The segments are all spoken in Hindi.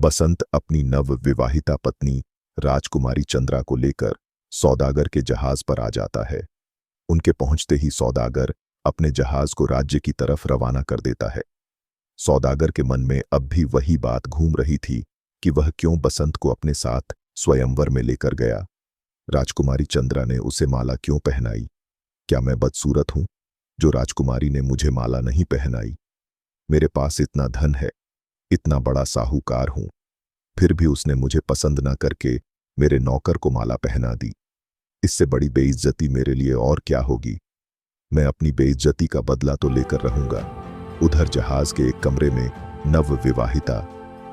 बसंत अपनी नव विवाहिता पत्नी राजकुमारी चंद्रा को लेकर सौदागर के जहाज पर आ जाता है। उनके पहुंचते ही सौदागर अपने जहाज को राज्य की तरफ रवाना कर देता है। सौदागर के मन में अब भी वही बात घूम रही थी कि वह क्यों बसंत को अपने साथ स्वयंवर में लेकर गया। राजकुमारी चंद्रा ने उसे माला क्यों पहनाई? क्या मैं बदसूरत हूं जो राजकुमारी ने मुझे माला नहीं पहनाई? मेरे पास इतना धन है, इतना बड़ा साहूकार हूं, फिर भी उसने मुझे पसंद न करके मेरे नौकर को माला पहना दी। इससे बड़ी बेइज्जती मेरे लिए और क्या होगी? मैं अपनी बेइज्जती का बदला तो लेकर रहूंगा। उधर जहाज के एक कमरे में नव विवाहिता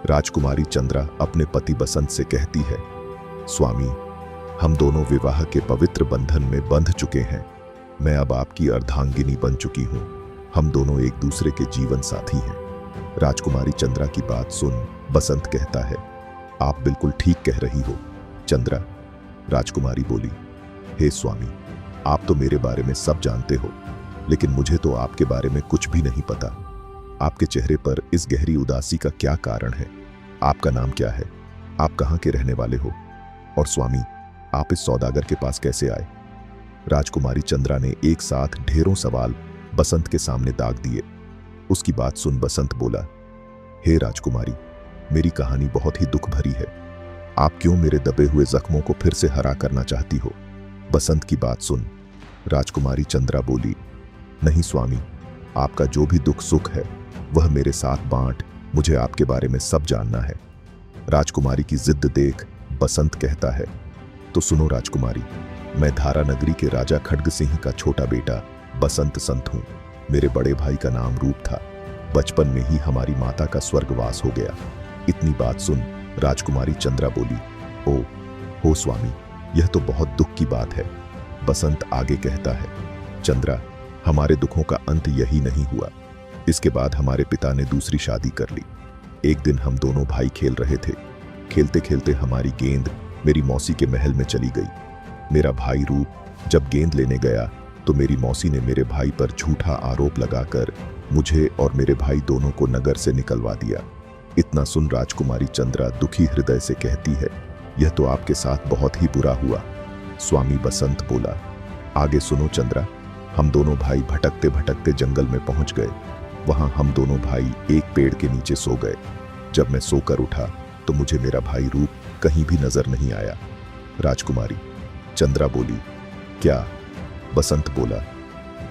राजकुमारी चंद्रा अपने पति बसंत से कहती है, स्वामी, हम दोनों विवाह के पवित्र बंधन में बंध चुके हैं। मैं अब आपकी अर्धांगिनी बन चुकी हूं। हम दोनों एक दूसरे के जीवन साथी हैं। राजकुमारी चंद्रा की बात सुन बसंत कहता है, आप बिल्कुल ठीक कह रही हो चंद्रा। राजकुमारी बोली, हे स्वामी, आप तो मेरे बारे में सब जानते हो, लेकिन मुझे तो आपके बारे में कुछ भी नहीं पता। आपके चेहरे पर इस गहरी उदासी का क्या कारण है? आपका नाम क्या है? आप कहाँ के रहने वाले हो? और स्वामी, आप इस सौदागर के पास कैसे आए? राजकुमारी चंद्रा ने एक साथ ढेरों सवाल बसंत के सामने दाग दिए। उसकी बात सुन बसंत बोला, हे राजकुमारी, मेरी कहानी बहुत ही दुख भरी है। आप क्यों मेरे दबे हुए जख्मों को फिर से हरा करना चाहती हो? बसंत की बात सुन राजकुमारी चंद्रा बोली, नहीं स्वामी, आपका जो भी दुख सुख है वह मेरे साथ बांट, मुझे आपके बारे में सब जानना है। राजकुमारी की जिद देख बसंत कहता है, तो सुनो राजकुमारी, मैं धारा नगरी के राजा खड्ग सिंह का छोटा बेटा बसंत संत हूं। मेरे बड़े भाई का नाम रूप था। बचपन में ही हमारी माता का स्वर्गवास हो गया। इतनी बात सुन राजकुमारी चंद्रा बोली, ओ हो स्वामी, यह तो बहुत दुख की बात है। बसंत आगे कहता है, चंद्रा, हमारे दुखों का अंत यही नहीं हुआ। इसके बाद हमारे पिता ने दूसरी शादी कर ली। एक दिन हम दोनों भाई खेल रहे थे। खेलते खेलते हमारी गेंद मेरी मौसी के महल में चली गई। मेरा भाई रूप जब गेंद लेने गया तो मेरी मौसी ने मेरे भाई पर झूठा आरोप लगाकर मुझे और मेरे भाई दोनों को नगर से निकलवा दिया। इतना सुन राजकुमारी चंद्रा दुखी हृदय से कहती है, यह तो आपके साथ बहुत ही बुरा हुआ। स्वामी बसंत बोला, आगे सुनो चंद्रा। हम दोनों भाई भटकते भटकते जंगल में पहुंच गए। वहां हम दोनों भाई एक पेड़ के नीचे सो गए। जब मैं सोकर उठा तो मुझे मेरा भाई रूप कहीं भी नजर नहीं आया। राजकुमारी चंद्रा बोली, क्या? बसंत बोला,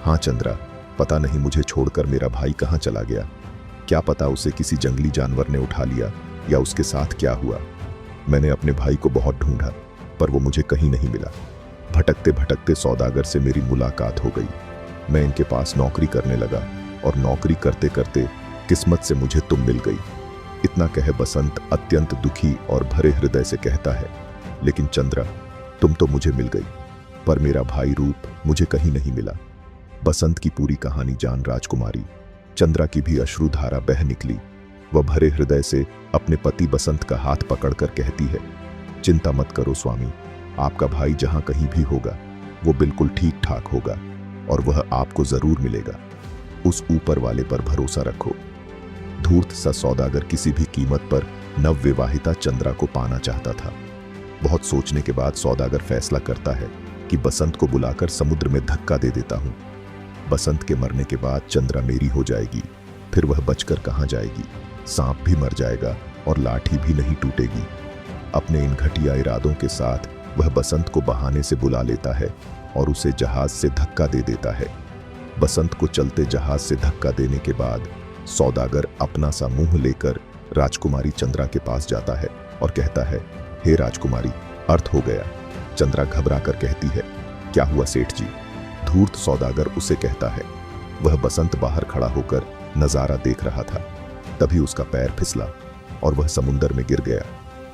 हाँ चंद्रा, पता नहीं मुझे छोड़कर मेरा भाई कहाँ चला गया। क्या पता उसे किसी जंगली जानवर ने उठा लिया या उसके साथ क्या हुआ। मैंने अपने भाई को बहुत ढूंढा पर वो मुझे कहीं नहीं मिला। भटकते भटकते सौदागर से मेरी मुलाकात हो गई। मैं इनके पास नौकरी करने लगा और नौकरी करते करते किस्मत से मुझे तुम मिल गई। इतना कह बसंत अत्यंत दुखी और भरे हृदय से कहता है, लेकिन चंद्रा, तुम तो मुझे मिल गई पर मेरा भाई रूप मुझे कहीं नहीं मिला। बसंत की पूरी कहानी जान राजकुमारी चंद्रा की भी अश्रुधारा बह निकली। वह भरे हृदय से अपने पति बसंत का हाथ पकड़कर कहती है, चिंता मत करो स्वामी, आपका भाई जहां कहीं भी होगा वो बिल्कुल ठीक ठाक होगा और वह आपको जरूर मिलेगा। उस ऊपर वाले पर भरोसा रखो। धूर्त सा सौदागर किसी भी कीमत पर नवविवाहिता चंद्रा को पाना चाहता था। बहुत सोचने के बाद सौदागर फैसला करता है कि बसंत को बुलाकर समुद्र में धक्का दे देता हूं। बसंत के मरने के बाद चंद्रा मेरी हो जाएगी, फिर वह बचकर कहां जाएगी? सांप भी मर जाएगा और लाठी भी नहीं टूटेगी। अपने इन घटिया इरादों के साथ वह बसंत को बहाने से बुला लेता है और उसे जहाज से धक्का दे देता है। बसंत को चलते जहाज से धक्का देने के बाद सौदागर अपना सा मुंह लेकर राजकुमारी चंद्रा के पास जाता है और कहता है, हे राजकुमारी, अर्थ हो गया। चंद्रा घबरा कर कहती है, क्या हुआ सेठ जी? धूर्त सौदागर उसे कहता है। वह बसंत बाहर खड़ा होकर नजारा देख रहा था। तभी उसका पैर फिसला और वह समुंदर में गिर गया।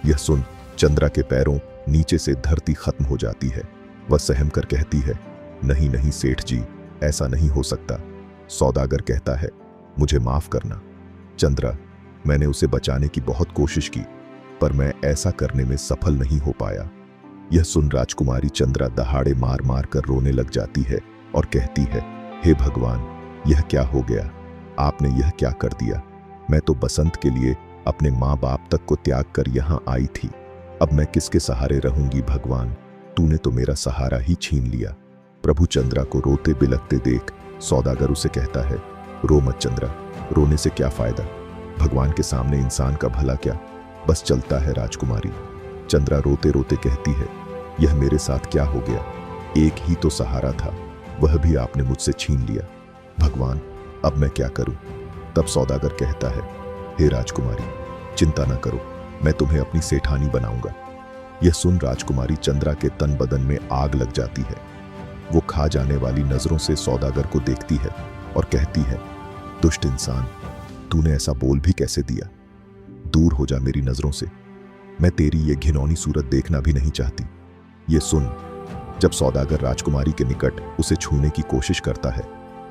यह सुन चंद्रा के पैरों नीचे से धरती खत्म हो जाती है। वह सहम कर कहती है, नहीं नहीं सेठ जी, ऐसा नहीं हो सकता। सौदागर कहता है, मुझे माफ करना चंद्रा, मैंने उसे बचाने की बहुत कोशिश की पर मैं ऐसा करने में सफल नहीं हो पाया। यह सुन राजकुमारी चंद्रा दहाड़े मार मार कर रोने लग जाती है और कहती है, हे भगवान, यह क्या हो गया? आपने यह क्या कर दिया? मैं तो बसंत के लिए अपने माँ बाप तक को त्याग कर यहाँ आई थी। अब मैं किसके सहारे रहूंगी भगवान, तूने तो मेरा सहारा ही छीन लिया। प्रभु चंद्रा को रोते बिलखते देख सौदागर उसे कहता है, रो मत चंद्रा, रोने से क्या फायदा, भगवान के सामने इंसान का भला क्या, बस चलता है राजकुमारी। चंद्रा रोते रोते कहती है, यह मेरे साथ क्या हो गया, एक ही तो सहारा था, वह भी आपने मुझसे छीन लिया। भगवान अब मैं क्या करूं। तब सौदागर कहता है, हे राजकुमारी चिंता न करो, मैं तुम्हें अपनी सेठानी बनाऊंगा। यह सुन राजकुमारी चंद्रा के तन बदन में आग लग जाती है। वो खा जाने वाली नजरों से सौदागर को देखती है और कहती है, दुष्ट इंसान, तूने ऐसा बोल भी कैसे दिया, दूर हो जा मेरी नजरों से, मैं तेरी ये घिनौनी सूरत देखना भी नहीं चाहती। ये सुन जब सौदागर राजकुमारी के निकट उसे छूने की कोशिश करता है,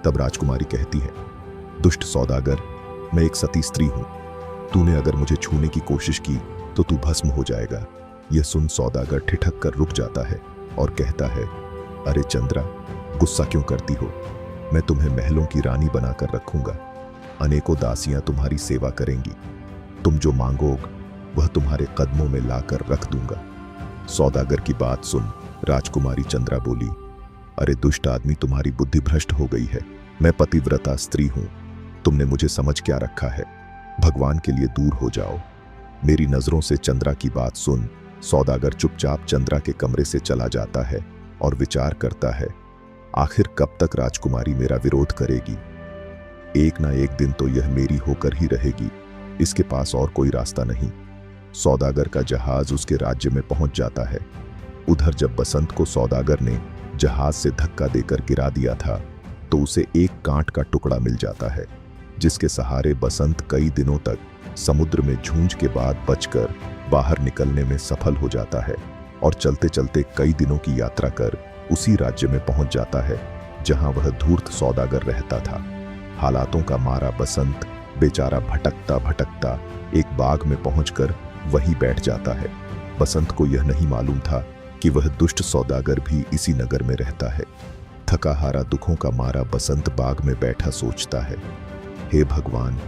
तब राजकुमारी कहती है, दुष्ट सौदागर, मैं एक सती स्त्री हूं, तूने अगर मुझे छूने की कोशिश की तो तू भस्म हो जाएगा। यह सुन सौदागर ठिठक कर रुक जाता है और कहता है, अरे चंद्रा, गुस्सा क्यों करती हो, मैं तुम्हें महलों की रानी बनाकर रखूंगा, अनेकों दासियां तुम्हारी सेवा करेंगी, तुम जो मांगोग वह तुम्हारे कदमों में लाकर रख दूंगा। सौदागर की बात सुन राजकुमारी चंद्रा बोली, अरे दुष्ट आदमी, तुम्हारी बुद्धि भ्रष्ट हो गई है, मैं पतिव्रता स्त्री हूं, तुमने मुझे समझ क्या रखा है, भगवान के लिए दूर हो जाओ मेरी नजरों से। चंद्रा की बात सुन सौदागर चुपचाप चंद्रा के कमरे से चला जाता है और विचार करता है, आखिर कब तक राजकुमारी मेरा विरोध करेगी, एक ना एक दिन तो यह मेरी होकर ही रहेगी, इसके पास और कोई रास्ता नहीं। सौदागर का जहाज उसके राज्य में पहुंच जाता है। उधर जब बसंत को सौदागर ने जहाज से धक्का देकर गिरा दिया था तो उसे एक कांट का टुकड़ा मिल जाता है, जिसके सहारे बसंत कई दिनों तक समुद्र में झूंझ के बाद बचकर बाहर निकलने में सफल हो जाता है और चलते चलते कई दिनों की यात्रा कर उसी राज्य में पहुंच जाता है जहां वह धूर्त सौदागर रहता था। हालातों का मारा बसंत बेचारा भटकता भटकता एक बाग में पहुंचकर वहीं बैठ जाता है। बसंत को यह नहीं मालूम था कि वह दुष्ट सौदागर भी इसी नगर में रहता है। थका हारा दुखों का मारा बसंत बाग में बैठा सोचता है, हे भगवान,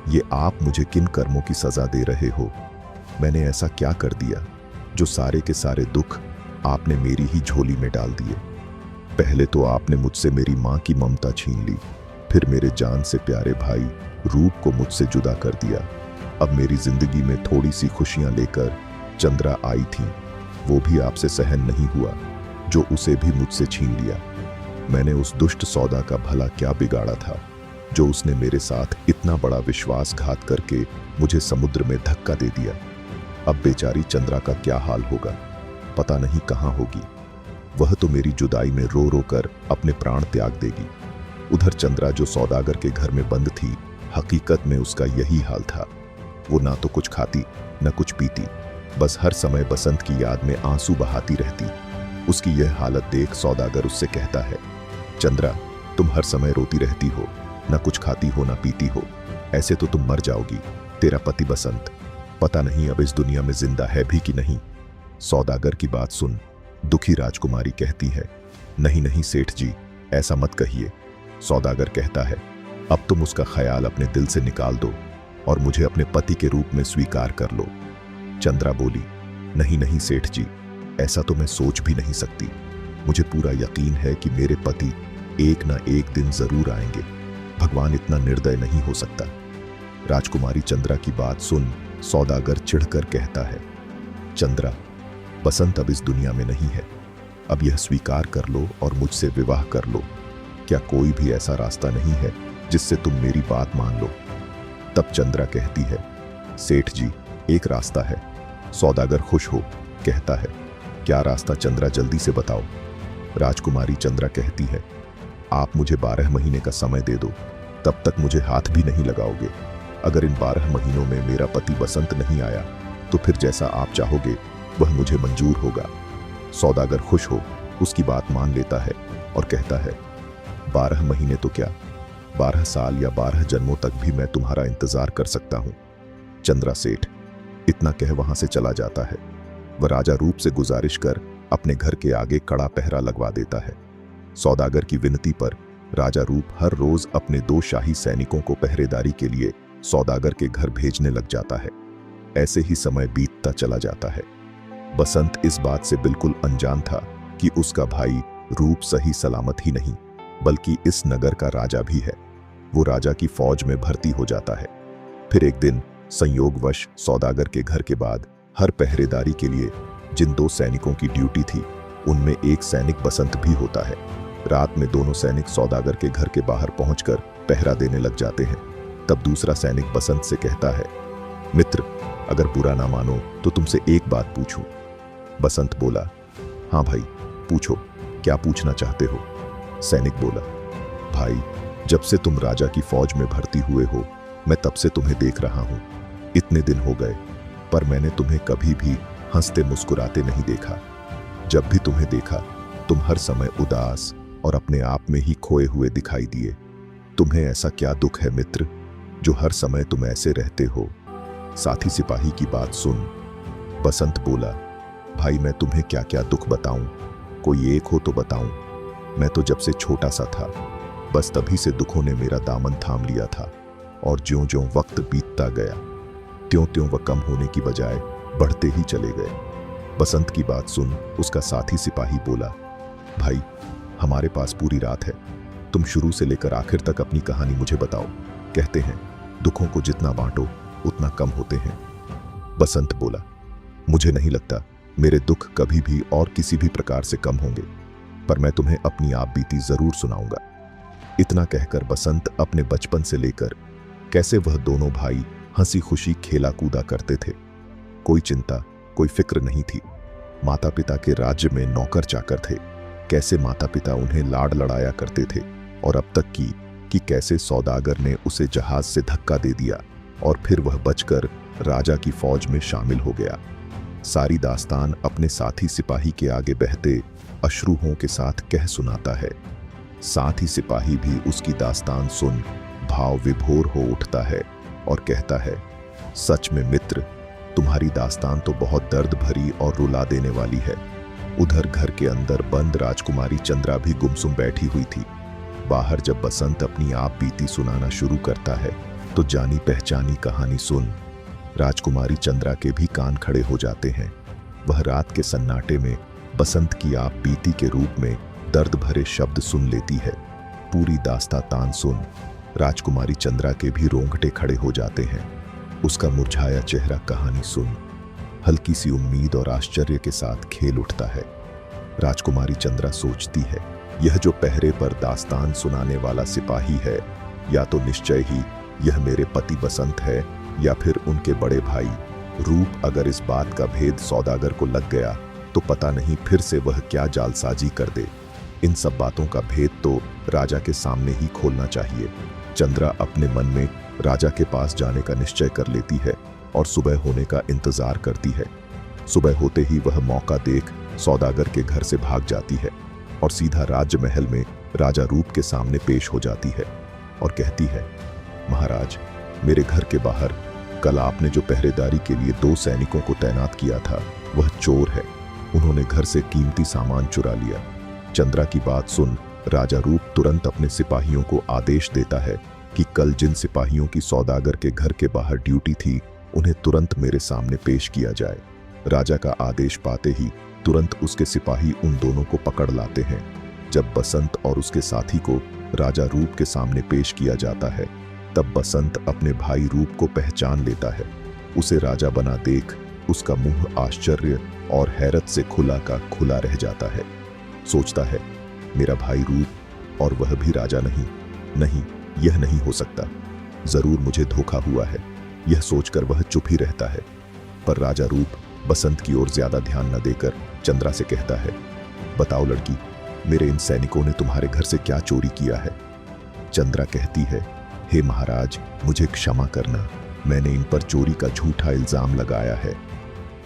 ये आप मुझे किन कर्मों की सजा दे रहे हो, मैंने ऐसा क्या कर दिया जो सारे के सारे दुख आपने मेरी ही झोली में डाल दिए। पहले तो आपने मुझसे मेरी माँ की ममता छीन ली, फिर मेरे जान से प्यारे भाई रूप को मुझसे जुदा कर दिया। अब मेरी जिंदगी में थोड़ी सी खुशियां लेकर चंद्रा आई थी, वो भी आपसे सहन नहीं हुआ जो उसे भी मुझसे छीन लिया। मैंने उस दुष्ट सौदा का भला क्या बिगाड़ा था जो उसने मेरे साथ इतना बड़ा विश्वासघात करके मुझे समुद्र में धक्का दे दिया। अब बेचारी चंद्रा का क्या हाल होगा, पता नहीं कहाँ होगी, वह तो मेरी जुदाई में रो रो कर अपने प्राण त्याग देगी। उधर चंद्रा जो सौदागर के घर में बंद थी, हकीकत में उसका यही हाल था। वो ना तो कुछ खाती न कुछ पीती, बस हर समय बसंत की याद में आंसू बहाती रहती। उसकी यह हालत देख सौदागर उससे कहता है, चंद्रा, तुम हर समय रोती रहती हो, न कुछ खाती हो न पीती हो, ऐसे तो तुम मर जाओगी। तेरा पति बसंत पता नहीं अब इस दुनिया में जिंदा है भी कि नहीं। सौदागर की बात सुन दुखी राजकुमारी कहती है, नहीं नहीं सेठ जी, ऐसा मत कहिए। सौदागर कहता है, अब तुम उसका ख्याल अपने दिल से निकाल दो और मुझे अपने पति के रूप में स्वीकार कर लो। चंद्रा बोली, नहीं नहीं सेठ जी, ऐसा तो मैं सोच भी नहीं सकती। मुझे पूरा यकीन है कि मेरे पति एक ना एक दिन जरूर आएंगे, भगवान इतना निर्दय नहीं हो सकता। राजकुमारी चंद्रा की बात सुन सौदागर चिढ़कर कहता है, चंद्रा, बसंत अब इस दुनिया में नहीं है, अब यह स्वीकार कर लो और मुझसे विवाह कर लो। क्या कोई भी ऐसा रास्ता नहीं है जिससे तुम मेरी बात मान लो? तब चंद्रा कहती है, सेठ जी, एक रास्ता है। सौदागर खुश हो कहता है, क्या रास्ता चंद्रा, जल्दी से बताओ। राजकुमारी चंद्रा कहती है, आप मुझे 12 महीने का समय दे दो, तब तक मुझे हाथ भी नहीं लगाओगे। अगर इन 12 महीनों में मेरा पति बसंत नहीं आया तो फिर जैसा आप चाहोगे वह मुझे मंजूर होगा। सौदागर खुश हो उसकी बात मान लेता है और कहता है, 12 महीने तो क्या, 12 साल या 12 जन्मों तक भी मैं तुम्हारा इंतजार कर सकता हूं। चंद्रा सेठ इतना कह वहां से चला जाता है। वह राजा रूप से गुजारिश कर अपने घर के आगे कड़ा पहरा लगवा देता है। सौदागर की विनती पर राजा रूप हर रोज अपने 2 शाही सैनिकों को पहरेदारी के लिए सौदागर के घर भेजने लग जाता है। ऐसे ही समय बीतता चला जाता है। बसंत इस बात से बिल्कुल अनजान था कि उसका भाई रूप सही सलामत ही नहीं बल्कि इस नगर का राजा भी है। वो राजा की फौज में भर्ती हो जाता है। फिर एक दिन संयोगवश सौदागर के घर के बाद हर पहरेदारी के लिए जिन 2 सैनिकों की ड्यूटी थी उनमें एक सैनिक बसंत भी होता है। रात में दोनों सैनिक सौदागर के घर के बाहर पहुंचकर पहरा देने लग जाते हैं। तब दूसरा सैनिक बसंत से कहता है, मित्र, अगर बुरा ना मानो तो तुमसे एक बात पूछूं। बसंत बोला, हाँ भाई, पूछो, क्या पूछना चाहते हो? सैनिक बोला, भाई, जब से तुम राजा की फौज में भर्ती हुए हो मैं तब से तुम्हें देख रहा हूं। इतने दिन हो गए पर मैंने तुम्हें कभी भी हंसते मुस्कुराते नहीं देखा। जब भी तुम्हें देखा तुम हर समय उदास और अपने आप में ही खोए हुए दिखाई दिए। तुम्हें ऐसा क्या दुख है मित्र, जो हर समय तुम ऐसे रहते हो? साथी सिपाही की बात सुन। बसंत बोला, भाई, मैं तुम्हें क्या क्या दुख बताऊं? कोई एक हो तो बताऊं। मैं तो जब से छोटा सा था बस तभी से दुखों ने मेरा दामन थाम लिया था और ज्यों-ज्यों वक्त बीतता गया त्यों-त्यों वह कम होने की बजाय बढ़ते ही चले गए। बसंत की बात सुन उसका साथी सिपाही बोला, भाई, हमारे पास पूरी रात है, तुम शुरू से लेकर आखिर तक अपनी कहानी मुझे बताओ। कहते हैं दुखों को जितना बांटो उतना कम होते हैं। बसंत बोला, मुझे नहीं लगता मेरे दुख कभी भी और किसी भी प्रकार से कम होंगे, पर मैं तुम्हें अपनी आप बीती जरूर सुनाऊंगा। इतना कहकर बसंत अपने बचपन से लेकर कैसे वह दोनों भाई हंसी खुशी खेला कूदा करते थे। कोई चिंता, कोई फिक्र नहीं थी। माता पिता के राज्य में नौकर चाकर थे। कैसे माता पिता उन्हें लाड लड़ाया करते थे और अब तक कि कैसे सौदागर ने उसे जहाज से धक्का दे दिया और फिर वह बचकर राजा की फौज में शामिल हो गया। सारी दास्तान अपने साथी सिपाही के आगे बहते अश्रुओं के साथ कह सुनाता है। साथ ही सिपाही भी उसकी दास्तान सुन भाव विभोर हो उठता है और कहता है, सच में मित्र, तुम्हारी दास्तान तो बहुत दर्द भरी और रुला देने वाली है। उधर घर के अंदर बंद राजकुमारी चंद्रा भी गुमसुम बैठी हुई थी। बाहर जब बसंत अपनी आप बीती सुनाना शुरू करता है तो जानी पहचानी कहानी सुन राजकुमारी चंद्रा के भी कान खड़े हो जाते हैं। वह रात के सन्नाटे में बसंत की आप बीती के रूप में दर्द भरे शब्द सुन लेती है। पूरी दास्तान सुन राजकुमारी चंद्रा के भी रोंगटे खड़े हो जाते हैं। उसका मुरझाया चेहरा कहानी सुन हल्की सी उम्मीद और आश्चर्य के साथ खेल उठता है। राजकुमारी चंद्रा सोचती है, यह जो पहरे पर दास्तान सुनाने वाला सिपाही है, या तो निश्चय ही यह मेरे पति बसंत है या फिर उनके बड़े भाई रूप। अगर इस बात का भेद सौदागर को लग गया तो पता नहीं फिर से वह क्या जालसाजी कर दे। इन सब बातों का भेद तो राजा के सामने ही खोलना चाहिए। चंद्रा अपने मन में राजा के पास जाने का निश्चय कर लेती है और सुबह होने का इंतजार करती है। सुबह होते ही वह मौका देख सौदागर के घर से भाग जाती है और सीधा राज्य महल में राजा रूप के सामने पेश हो जाती है और कहती है, महाराज, मेरे घर के बाहर कल आपने जो पहरेदारी के लिए 2 सैनिकों को तैनात किया था वह चोर है। उन्होंने घर से कीमती सामान चुरा लिया। चंद्रा की बात सुन राजा रूप तुरंत अपने सिपाहियों को आदेश देता है कि कल जिन सिपाहियों की सौदागर के घर के बाहर ड्यूटी थी उन्हें तुरंत मेरे सामने पेश किया जाए। राजा का आदेश पाते ही तुरंत उसके सिपाही उन दोनों को पकड़ लाते हैं। जब बसंत और उसके साथी को राजा रूप के सामने पेश किया जाता है तब बसंत अपने भाई रूप को पहचान लेता है। उसे राजा बना देख उसका मुंह आश्चर्य और हैरत से खुला का खुला रह जाता है। सोचता है, मेरा भाई रूप और वह भी राजा नहीं, नहीं, यह नहीं हो सकता। जरूर मुझे धोखा हुआ है। यह सोचकर वह चुप ही रहता है। पर राजा रूप बसंत की ओर ज्यादा ध्यान न देकर चंद्रा से कहता है, बताओ लड़की, मेरे इन सैनिकों ने तुम्हारे घर से क्या चोरी किया है? चंद्रा कहती है, हे महाराज, मुझे क्षमा करना, मैंने इन पर चोरी का झूठा इल्जाम लगाया है।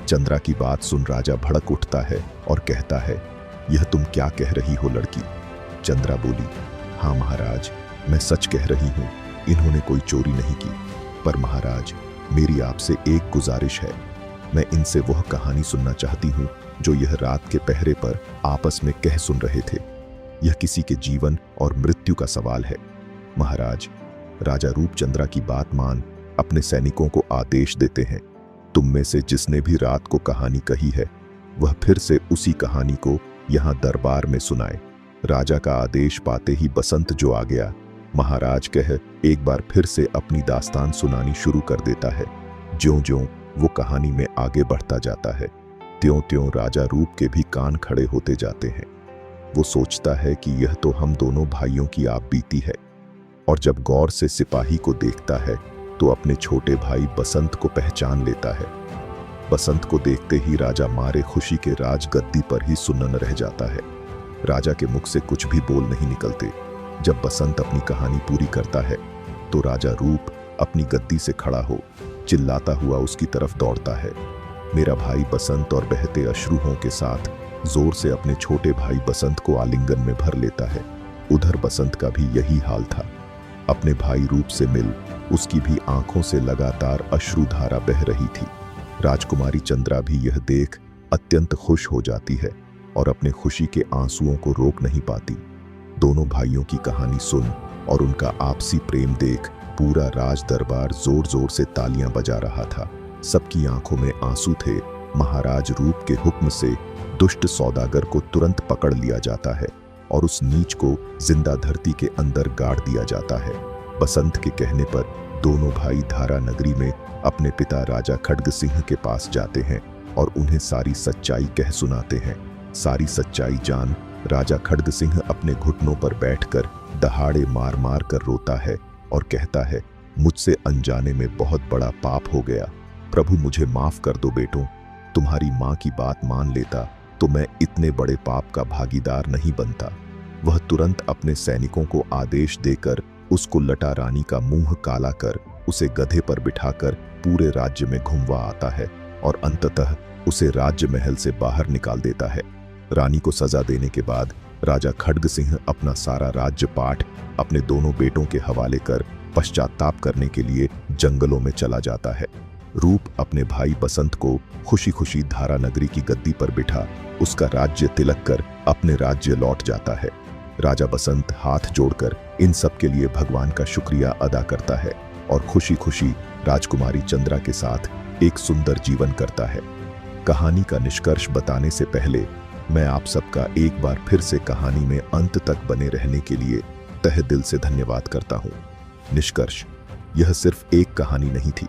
चंद्रा की बात सुन राजा भड़क उठता है और कहता है, यह तुम क्या कह रही हो लड़की? चंद्रा बोली, हाँ महाराज, मैं सच कह रही हूँ, इन्होंने कोई चोरी नहीं की। पर महाराज, मेरी आपसे एक गुजारिश है। मैं इनसे वह कहानी सुनना चाहती हूँ जो यह रात के पहरे पर आपस में कह सुन रहे थे। यह किसी के जीवन और मृत्यु का सवाल है। महाराज, राजा रूप चंद्रा की बात मान अपने सैनिकों को आदेश देते हैं, तुम में से जिसने भी रात को कहानी कही है वह फिर से उसी कहानी को यहाँ दरबार में सुनाए। राजा का आदेश पाते ही बसंत जो आ गया, महाराज कह एक बार फिर से अपनी दास्तान सुनानी शुरू कर देता है। ज्यों-ज्यों वो कहानी में आगे बढ़ता जाता है, त्यों-त्यों राजा रूप के भी कान खड़े होते जाते हैं। वो सोचता है कि यह तो हम दोनों भाइयों की आप बीती है, और जब गौर से सिपाही को देखता है तो अपने छोटे भाई बसंत को पहचान लेता है। बसंत को देखते ही राजा मारे खुशी के राजगद्दी पर ही सुन्न रह जाता है। राजा के मुख से कुछ भी बोल नहीं निकलते। जब बसंत अपनी कहानी पूरी करता है तो राजा रूप अपनी गद्दी से खड़ा हो चिल्लाता हुआ उसकी तरफ दौड़ता है। मेरा भाई बसंत और बहते अश्रुओं के साथ जोर से अपने छोटे भाई बसंत को आलिंगन में भर लेता है। उधर बसंत का भी यही हाल था। अपने भाई रूप से मिल उसकी भी आंखों से लगातार अश्रुधारा बह रही थी। राजकुमारी चंद्रा भी यह देख अत्यंत खुश हो जाती है और अपने खुशी के आंसुओं को रोक नहीं पाती। दोनों भाइयों की कहानी सुन और उनका आपसी प्रेम देख पूरा राज दरबार जोर जोर से तालियां बजा रहा था। सबकी आंखों में आंसू थे। महाराज रूप के हुक्म से दुष्ट सौदागर को तुरंत पकड़ लिया जाता है और उस नीच को जिंदा धरती के अंदर गाड़ दिया जाता है। बसंत के कहने पर दोनों भाई धारा नगरी में अपने पिता राजा खड्ग सिंह के पास जाते हैं और उन्हें सारी सच्चाई कह सुनाते हैं। सारी सच्चाई जान राजा खड्ग सिंह अपने घुटनों पर बैठकर दहाड़े मार मार कर रोता है और कहता है, मुझसे अनजाने में बहुत बड़ा पाप हो गया। प्रभु मुझे माफ कर दो बेटों। तुम्हारी माँ की बात मान लेता तो मैं इतने बड़े पाप का भागीदार नहीं बनता। वह तुरंत अपने सैनिकों को आदेश देकर उसको लटा रानी का मुंह काला कर उसे गधे पर बिठाकर पूरे राज्य में घुमवा आता है और अंततः उसे राज्य महल से बाहर निकाल देता है। रानी को सजा देने के बाद राजा खड्ग सिंह अपना सारा राज्य पाठ अपने दोनों बेटों के हवाले कर पश्चाताप करने के लिए जंगलों में चला जाता है। रूप अपने भाई बसंत को खुशी खुशी धारा नगरी की गद्दी पर बिठा उसका राज्य तिलक कर अपने राज्य लौट जाता है। राजा बसंत हाथ जोड़कर इन सब के लिए भगवान का शुक्रिया अदा करता है और खुशी खुशी राजकुमारी चंद्रा के साथ एक सुंदर जीवन करता है। कहानी का निष्कर्ष बताने से पहले मैं आप सबका एक बार फिर से कहानी में अंत तक बने रहने के लिए तहे दिल से धन्यवाद करता हूँ। निष्कर्ष, यह सिर्फ एक कहानी नहीं थी।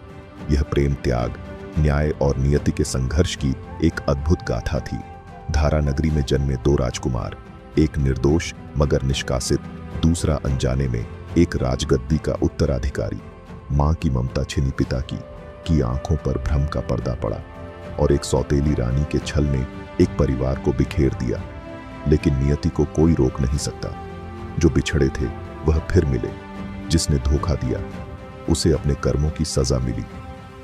यह प्रेम, त्याग, न्याय और नियति के संघर्ष की एक अद्भुत गाथा थी। धारा नगरी में जन्मे दो राजकुमार, एक निर्दोष मगर निष्कासित, दूसरा अनजाने में एक राजगद्दी का उत्तराधिकारी। माँ की ममता छिनी पिता की आंखों पर भ्रम का पर्दा पड़ा और एक सौतेली रानी के छल ने एक परिवार को बिखेर दिया। लेकिन नियति को कोई रोक नहीं सकता। जो बिछड़े थे वह फिर मिले, जिसने धोखा दिया उसे अपने कर्मों की सजा मिली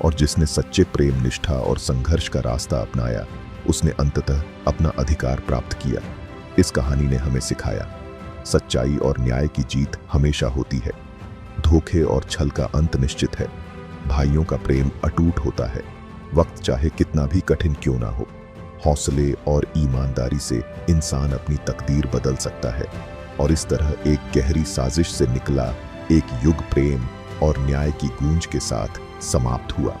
और जिसने सच्चे प्रेम, निष्ठा और संघर्ष का रास्ता अपनाया उसने अंततः अपना अधिकार प्राप्त किया। इस कहानी ने हमें सिखाया, सच्चाई और न्याय की जीत हमेशा होती है। धोखे और छल का अंत निश्चित है। भाइयों का प्रेम अटूट होता है, वक्त चाहे कितना भी कठिन क्यों ना हो। हौसले और ईमानदारी से इंसान अपनी तकदीर बदल सकता है। और इस तरह एक गहरी साजिश से निकला एक युग प्रेम और न्याय की गूंज के साथ समाप्त हुआ।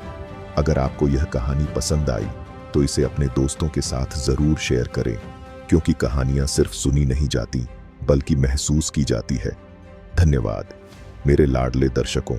अगर आपको यह कहानी पसंद आई तो इसे अपने दोस्तों के साथ जरूर शेयर करें, क्योंकि कहानियां सिर्फ सुनी नहीं जाती बल्कि महसूस की जाती है। धन्यवाद मेरे लाडले दर्शकों।